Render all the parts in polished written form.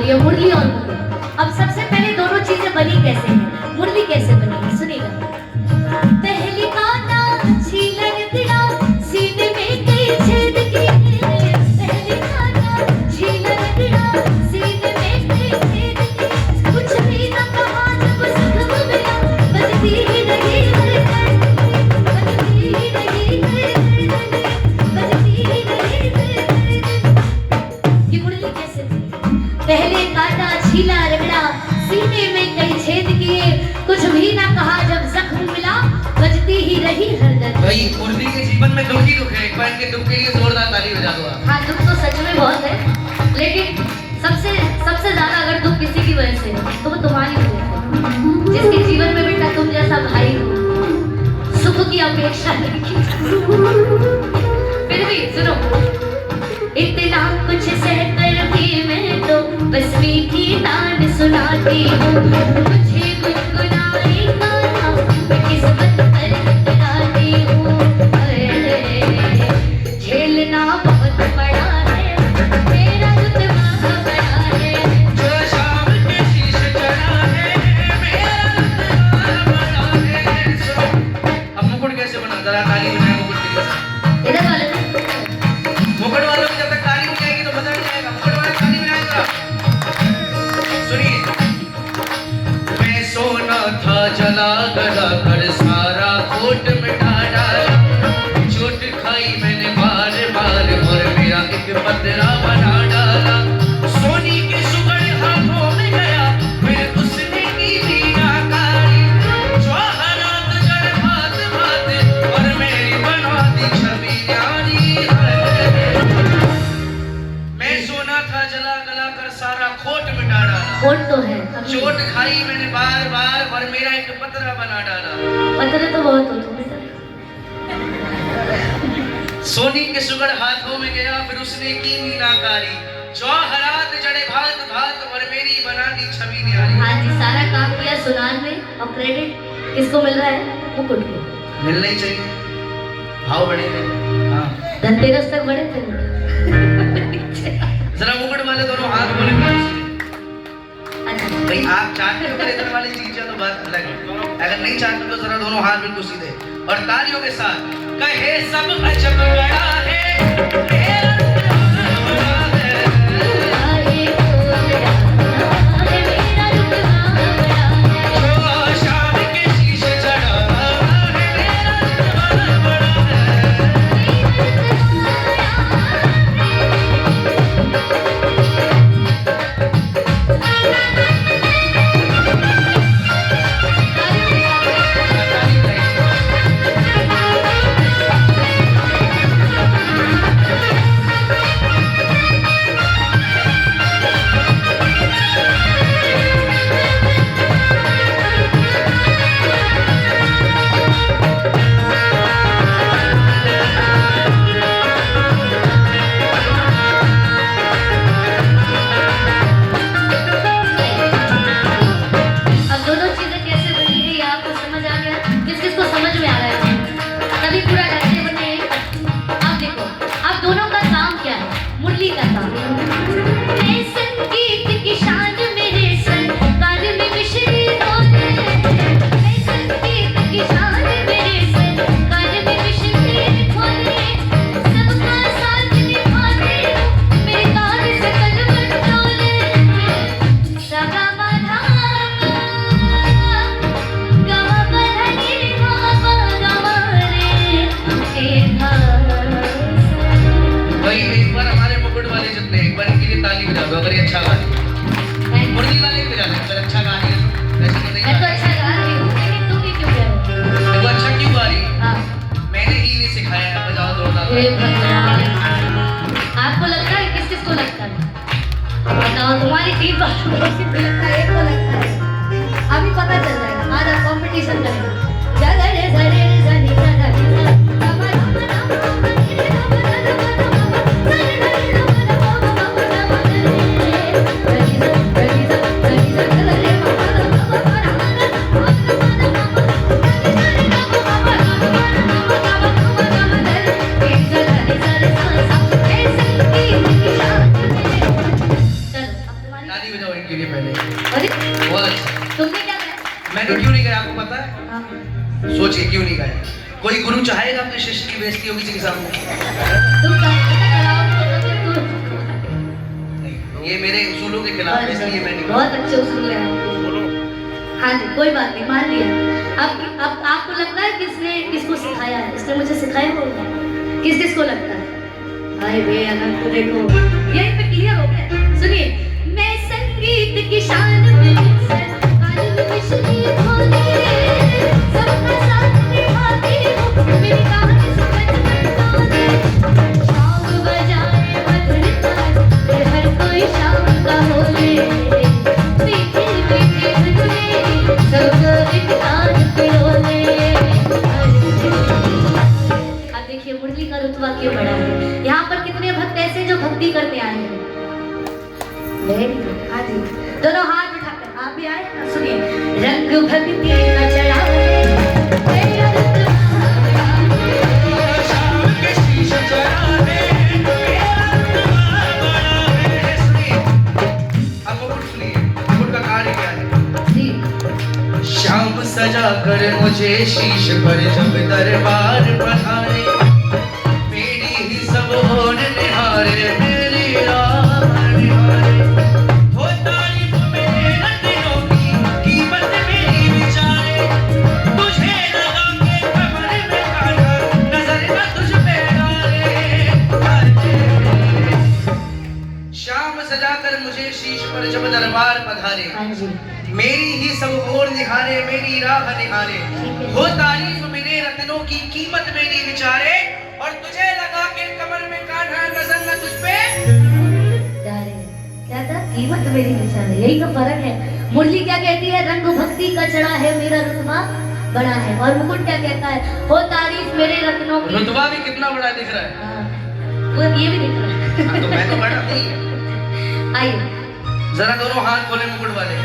रही है, मुरली और मुकुट। अब सबसे पहले दोनों चीजें बनी कैसे हैं, मुरली कैसे बनी, सुनिएगा। पहली काटा छीलन दिया, सीने में कई छेद किए। पहली काटा छीलन दिया, सीने में कई छेद किए। कुछ भी न कहा जब जख्म मिला, बजती ही रही हर धड़कन, बजती ही रही हर धड़कन, बजती ही रही हर धड़कन। ये मुरली कैसे थी? पहले काटा छीला रगड़ा, सीने में कई छेद किए। कुछ भी ना कहा जब जख्म मिला, बजती ही रही हरदम। भाई मुरली के जीवन में दुख ही दुख है। एक बार इनके दुख के लिए जोरदार ताली बजा दो आप। हाँ, दुख तो सच में बहुत है, लेकिन सबसे ज्यादा अगर दुख किसी की वजह से है तो वो तुम्हारी वजह से, जिसके जीवन में बेटा तुम जैसा भाई हो, सुख की अपेक्षा नहीं की। फिर भी सुनो, इतना कुछ सहकर भी मैं तो बस मीठी तान सुनाती हूँ। मुझे गुनगुनाए गाना मैं किस्मत पर उतराती हूँ। झेलना बहुत बड़ा है, मेरा रुतबा बड़ा है। जो शाम के शीश चढ़ा है, मेरा रुतबा बड़ा है। अब मुकुट कैसे बना? जरा ताली बजाए मुकुट के लिए। इधर वाले मुकुट वालों की जब तक ताली नहीं आएगी तो मजा नहीं आएगा। मुकुट वाले ताली बजाएगा। सुनिए, मैं सोना था जला गला कर सारा खोट मिटा डाला। चोट खाई मैंने बार बार और मेरा एक पतरा बना डाला। सोनी के सुगड़ हाथों में गया, फिर उसने की मीनाकारी। जवाहरात जड़ भात भात और मेरी बना दी छवि न्यारी। मैं सोना था जला गला कर सारा खोट मिटा डाला। खोट तो है, चोट खाई मैंने बार बार और मेरा एक पतरा बना डाला। पतरे तो बहुत हो तुम बेटा। सोनी के सुगड़ हाथों में गया, फिर उसने की मीनाकारी। जवाहरात जड़े भात भात और मेरी बना दी छवि न्यारी। हाँ जी, सारा काम किया सुनार में और क्रेडिट किसको मिल रहा है? मुकुट को। मिलना ही चाहिए, भाव बढ़ेंगे। हाँ, धनतेरस तक बड़े थे। जरा मुकुट वाले दोनों हाथ बोले। अच्छा, भाई आप चाहते हो तो इधर वाली चीज तो बात अलग है, अगर नहीं चाहते तो जरा दोनों हाथ बिल्कुल सीधे और तालियों के साथ कहे सब अजब बड़ा है। अगर ये अच्छा गा रही मुरली वाले भी बजा सकते, अच्छा गा रही है वैसे तो नहीं। मैं तो अच्छा गा रही हूँ, लेकिन तुम ही क्यों कह रहे हो? देखो अच्छा क्यों गा रही है? हाँ, मैंने ही नहीं सिखाया है, बजाओ जोरदार। हे भगवान, आपको लगता है किस को लगता है? बताओ, तुम्हारी टीम को लगता है, एक को लगता है। अभी पता चल जाएगा, आज आप कंपटीशन करेंगे। जगह रे जरे रे जनी जगह मैंने क्यों नहीं गाया आपको पता है? हाँ। सोचिए क्यों नहीं गाया? कोई गुरु चाहेगा अपने शिष्य की बेइज्जती हो किसी के सामने? तुम कराओगे तो फिर तुम नहीं, ये मेरे उसूलों के खिलाफ है, इसलिए मैं नहीं बहुत अच्छे उसूल है आपके। हाँ जी, कोई बात नहीं, मान लिया। अब आपको लगता है किसको सिखाया है? इसने मुझे सिखाया होगा। किसको लगता है? हाय बे अनंत, देखो यहीं पे क्लियर हो गया। सुनिए, मैं संगीत की शान में काल विश्व खोली, सबका साथ निभाती हूँ, मेरी कहानी समझ में शाम बजाए मधुर ताल, फिर हर कोई शाम का होले, मीठी मीठी धुनें सबको इनकार पिरोले। अब देखिए मुरली का रुतबा क्यों बड़ा है। यहाँ पर कितने भक्त ऐसे जो भक्ति करते आए हैं। Very good. हाँ जी, दोनों हाथ उठाकर आप भी आए ना। सुनिए, रंग भक्ति का चढ़ा मेरा रुतबा शाम के शीश चढ़ाने मेरा रुतबा बड़ा है। सुनिए, अब मुकुट सुनिए, मुकुट का कार्य क्या है? जी। श्याम सजा कर मुझे शीश पर जब दरबार पधारे, मेरी ही सब ओर निहारे, मेरी राह निहारे। हो तारीफ मेरे रत्नों की, कीमत मेरी विचारे, तुझे लगा के कमर में काढ़ा, नजर न तुझ पे डाले। श्याम सजा कर मुझे शीश पर जब दरबार पधारे, हाँ जी, मेरी ही सब ओर निहारे, मेरी राह निहारे। हो तारीफ मेरे रत्नों की, कीमत मेरी विचारे, और तुझे लगा के कमर में काढ़ा, नजर न तुझ पे डाले। क्या था? कीमत मेरी विचार है। यही तो फर्क है। मुरली क्या कहती है? रंग भक्ति का चढ़ा है मेरा रुतबा बड़ा है। और मुकुट क्या कहता है? हो तारीफ मेरे रत्नों की। रुतबा भी कितना बड़ा दिख रहा है। हाँ, वो ये भी दिख रहा है। हाँ, तो मैं तो बड़ा नहीं। आइए जरा दोनों हाथ खोले मुकुट वाले।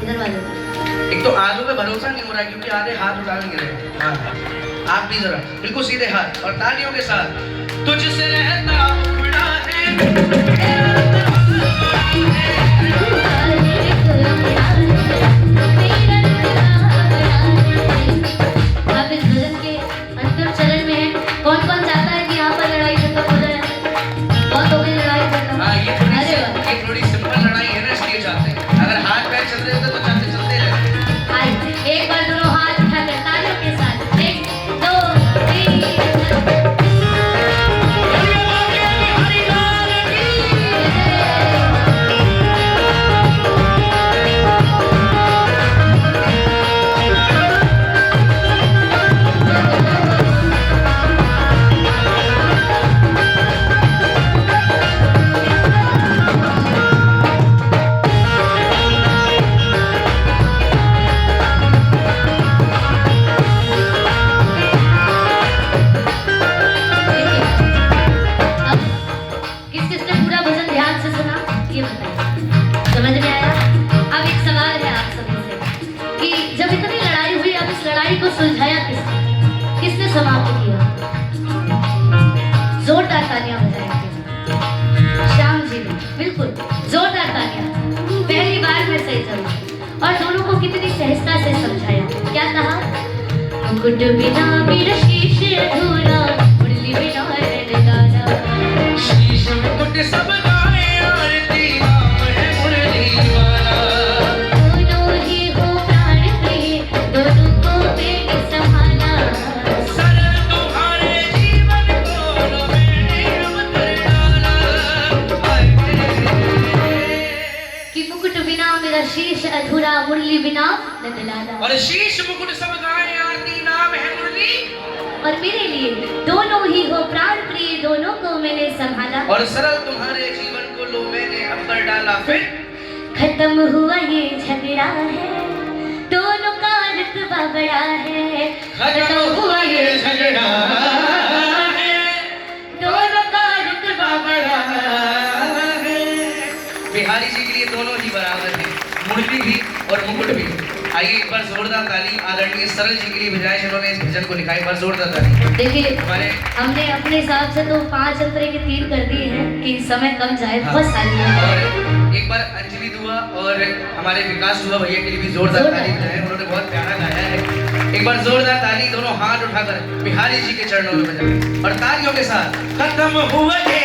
इधर वाले। एक तो आलू पे भरोसा नहीं हो रहा है क्योंकि आधे हाथ उठा नहीं रहे। हाँ, आप भी जरा बिल्कुल सीधे हाथ और तालियों के साथ। तुझसे रहता उड़ा है मेरा रुतबा आप इस भजन के अंतिम चरण में हैं। कौन कौन चाहता है कि यहाँ पर लड़ाई खत्म हो जाए? बहुत हो गई लड़ाई खत्म। हाँ, ये अरे वाह। थोड़ी सिंपल लड़ाई है ना, इसलिए चाहते हैं। अगर हाथ पैर चल रहे होते तो चलते चलते रहते। आइए, एक बार दोनों हाथ उठाकर तालियों के साथ 1 2 3 सुलझाया किसने समाप्त किया? जोरदार तालियां बजाएंगे श्याम जी ने, बिल्कुल जोरदार तालियां। पहली बार मैं सही चलूं और दोनों को कितनी सहजता से समझाया। क्या कहा? मुकुट बिना मेरा शीश अधूरा, मुरली बिना रहने गाना। शीश मुकुट सब गाए आरती, नाम है मुरली वाला। दोनों ही हो प्राण प्रिय, दोनों को मैंने संभाला। सरल तुम्हारे जीवन को लो मैंने अवतर डाला। कि मुकुट बिना मेरा शीश अधूरा, मुरली बिना नंद लाला। और शीश मुकुट सब गाए आरती, नाम है मुरली। और मेरे लिए दोनों ही हो प्राण प्रिय, दोनों को मैंने संभाला। और सरल तुम्हारे जीवन को लो मैंने अंबर डाला। फिर खत्म हुआ ये झगड़ा है, दोनों का रुतबा बड़ा है। खत्म हुआ ये झगड़ा है, दोनों का रुतबा बड़ा है। बिहारी जी के लिए दोनों ही बराबर हैं, मुरली भी और मुकुट भी। आइए एक बार जोरदार ताली आदरणीय सरल जी के लिए बजाय जिन्होंने इस भजन को लिखा है। एक बार जोरदार ताली। देखिए हमारे हमने अपने हिसाब से तो 5 अंतरे के 3 कर दिए हैं कि समय कम जाए, हाँ। बहुत सारी हैं। और एक बार अंजलि दुआ और हमारे विकास दुआ भैया के लिए भी जोरदार जोरदार। ताली बजाएं, उन्होंने बहुत प्यारा गाया है। एक बार जोरदार ताली दोनों हाथ उठाकर बिहारी जी के चरणों में बजाएं और तालियों के साथ खत्म हुआ ये